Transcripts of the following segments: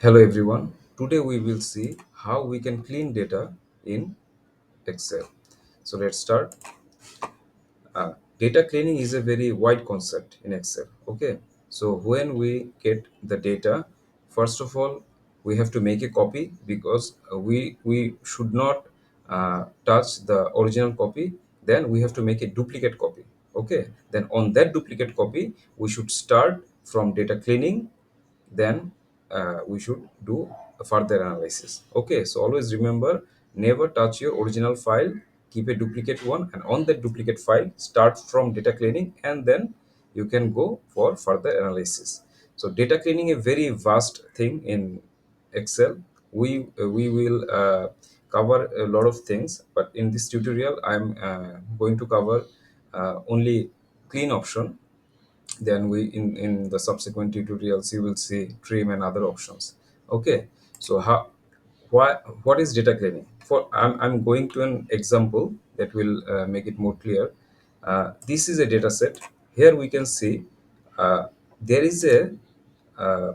Hello everyone. Today we will see how we can clean data in Excel. So let's start. Data cleaning is a very wide concept in Excel. Okay. So when we get the data, first of all, we have to make a copy because we should not touch the original copy. Then we have to make a duplicate copy. Okay. Then on that duplicate copy, we should start from data cleaning, then we should do a further analysis. Okay, so always remember, never touch your original file, keep a duplicate one, and on that duplicate file start from data cleaning, and then you can go for further analysis. So data cleaning a very vast thing in Excel. We will cover a lot of things, but in this tutorial I'm going to cover only clean option. Then we in the subsequent tutorials you will see trim and other options. Okay, so how why what is data cleaning? I'm going to an example that will make it more clear. This is a data set. Here we can see there is a uh,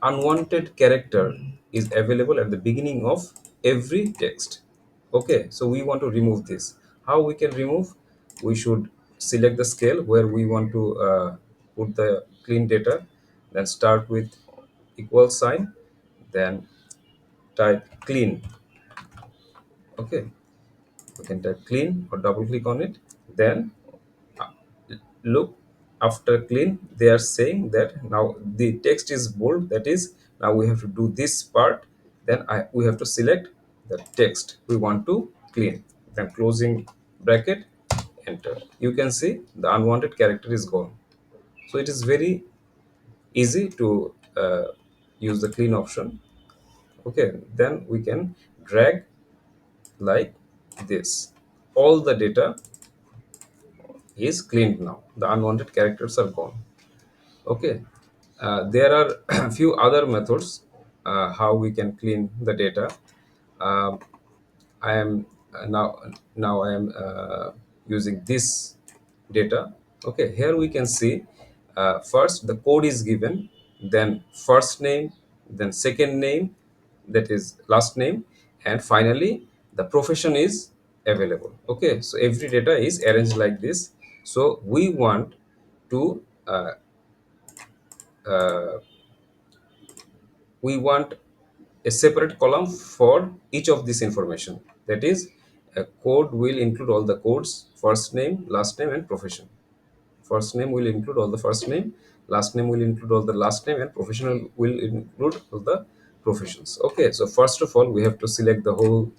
unwanted character is available at the beginning of every text. Okay, so we want to remove this. How we can remove? We should select the scale where we want to put the clean data, then start with equal sign, then type clean. Okay, we can type clean or double click on it. Then look, after clean they are saying that now the text is bold, that is now we have to do this part. Then we have to select the text we want to clean, then closing bracket, enter. You can see the unwanted character is gone. So it is very easy to use the clean option. Okay, then we can drag like this. All the data is cleaned now, the unwanted characters are gone. Okay, there are a few other methods how we can clean the data. Um, I am now I am using this data. Okay, here we can see first the code is given, then first name, then second name, that is last name, and finally the profession is available. Okay, so every data is arranged like this. So we want to uh, we want a separate column for each of this information. That is, a code will include all the codes, first name, last name, and profession. First name will include all the first name, last name will include all the last name, and professional will include all the professions. Okay, so first of all we have to select the whole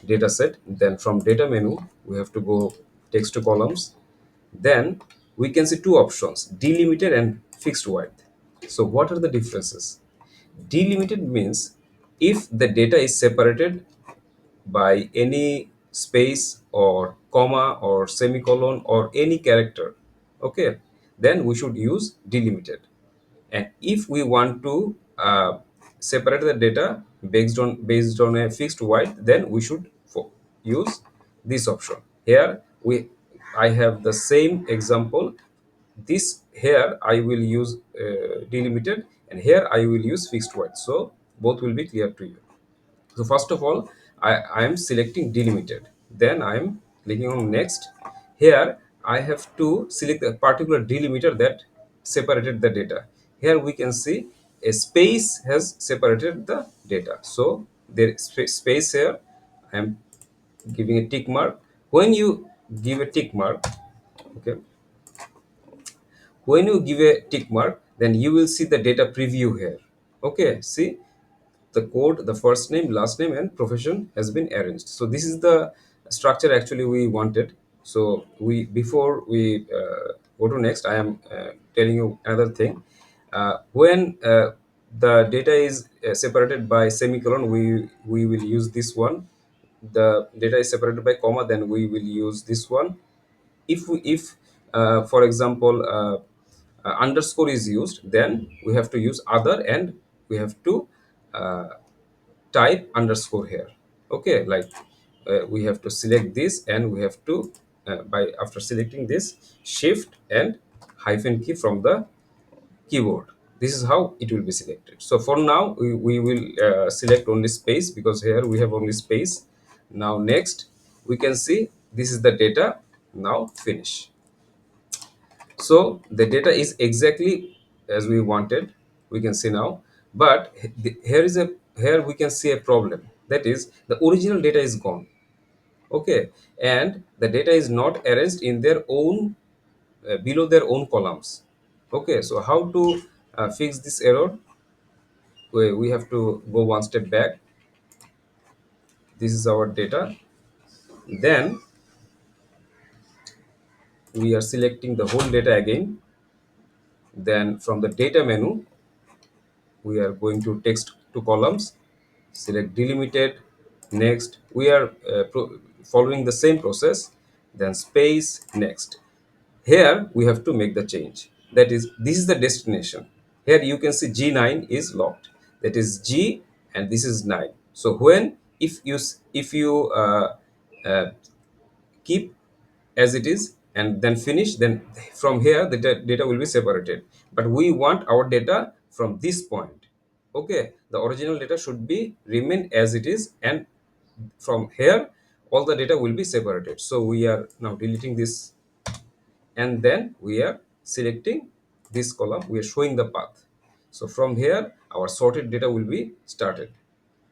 data set. Then from data menu we have to go text to columns. Then we can see two options, delimited and fixed width. So what are the differences? Delimited means if the data is separated by any space or comma or semicolon or any character, okay, then we should use delimited. And if we want to separate the data based on a fixed width, then we should use this option. Here we I have the same example. This here I will use delimited, and here I will use fixed width, so both will be clear to you. So first of all, I am selecting delimited. Then I am clicking on next. Here I have to select a particular delimiter that separated the data. Here we can see a space has separated the data. So there is space here. I am giving a tick mark. When you give a tick mark, okay, when you give a tick mark, then you will see the data preview here. Okay, see the code, the first name, last name, and profession has been arranged. So this is the structure actually we wanted. So we before we go to next, I am telling you another thing. When the data is separated by semicolon, we will use this one. The data is separated by comma, then we will use this one. If for example underscore is used, then we have to use other, and we have to uh, type underscore here. Okay, like we have to select this, and we have to by after selecting this, shift and hyphen key from the keyboard, This is how it will be selected. So for now we will select only space, because here we have only space. Now next, we can see this is the data. Now finish. So the data is exactly as we wanted, we can see now. But here we can see a problem, that is the original data is gone. Okay, and the data is not arranged in their own below their own columns. Okay, so how to fix this error? We have to go one step back. This is our data. Then we are selecting the whole data again. Then from the data menu, we are going to text to columns, select delimited. Next, we are following the same process. Then space. Next, here we have to make the change, that is this is the destination. Here you can see G9 is locked, that is G, and this is 9. So when if you keep as it is and then finish, then from here the data will be separated. But we want our data from this point. Okay, the original data should be remain as it is, and from here all the data will be separated. So we are now deleting this, and then we are selecting this column, we are showing the path. So from here our sorted data will be started.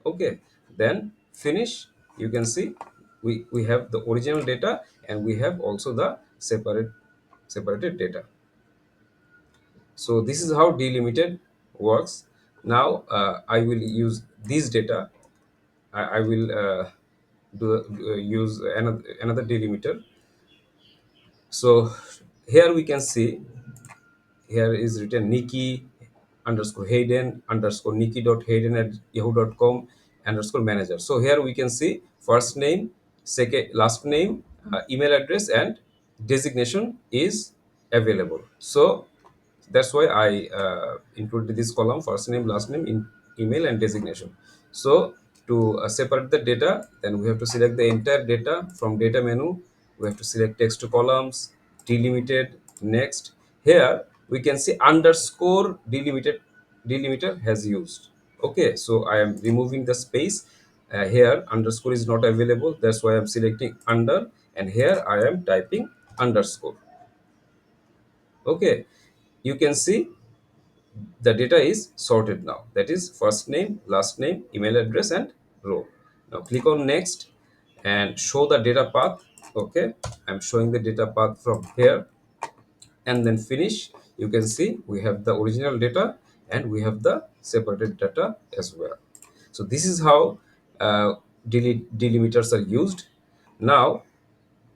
Okay, then finish. You can see we have the original data, and we have also the separated data. So this is how delimited works. Now I will use this data. I will use another delimiter. So here we can see, here is written Nikki underscore Hayden underscore Nikki dot Hayden at yahoo.com underscore manager. So here we can see first name, second last name, email address, and designation is available. So that's why I included this column, first name, last name, email, and designation. So to separate the data, then we have to select the entire data from data menu. We have to select text to columns, delimited. Next, here we can see underscore delimiter has used. Okay, so I am removing the space. Here underscore is not available, that's why I'm selecting under, and here I am typing underscore. Okay, you can see the data is sorted now, that is first name, last name, email address, and row. Now click on next and show the data path. Okay, I'm showing the data path from here, and then finish. You can see we have the original data and we have the separated data as well. So this is how delimiters are used. Now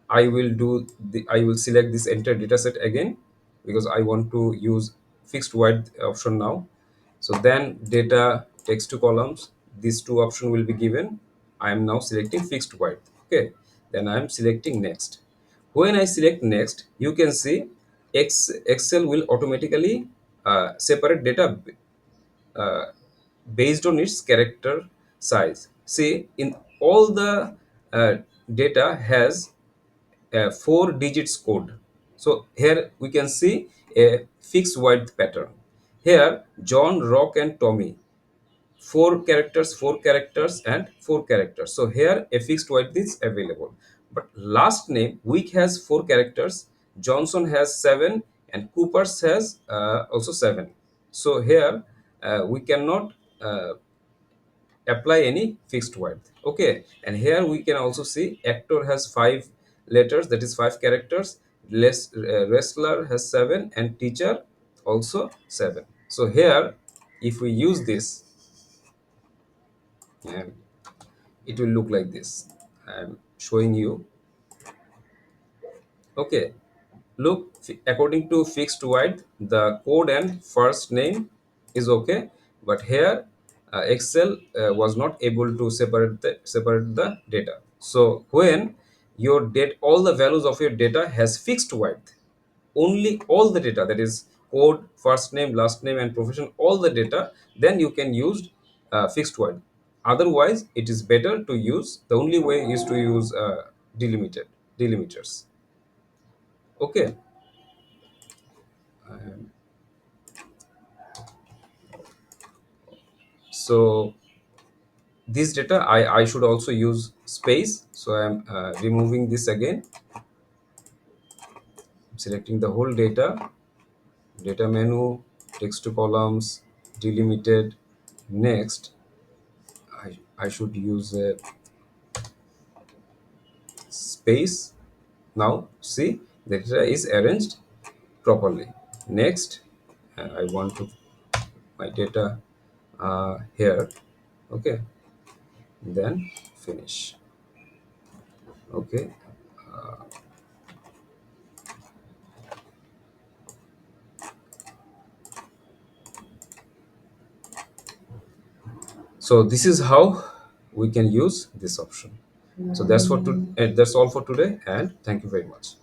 I will select this entire data set again, because I want to use fixed width option now. So then data text to columns, these two option will be given. I am now selecting fixed width. Okay, then I am selecting next. When I select next, you can see Excel will automatically separate data uh, based on its character size. See, in all the uh, data has a 4 digits code. So here we can see a fixed width pattern. Here John, Rock, and Tommy, 4 characters, and 4 characters. So here a fixed width is available. But last name Wick has 4 characters, Johnson has 7, and Coopers has also 7. So here we cannot apply any fixed width. Okay, and here we can also see actor has 5 letters, that is 5 characters. Wrestler has 7, and teacher also 7. So here if we use this, and it will look like this. I'm showing you. Okay, look, according to fixed width, the code and first name is okay, but here Excel was not able to separate the data. So when your date all the values of your data has fixed width, only all the data, that is code, first name, last name, and profession, all the data, then you can use fixed width. Otherwise it is better to use, the only way is to use delimited delimiters. Okay. So this data, I should also use space, so I'm removing this again. I'm selecting the whole data menu, text to columns, delimited. Next, I should use a space. Now see, the data is arranged properly. Next, I want to my data here. Okay, then finish. Okay, so this is how we can use this option. So that's all for today, and thank you very much.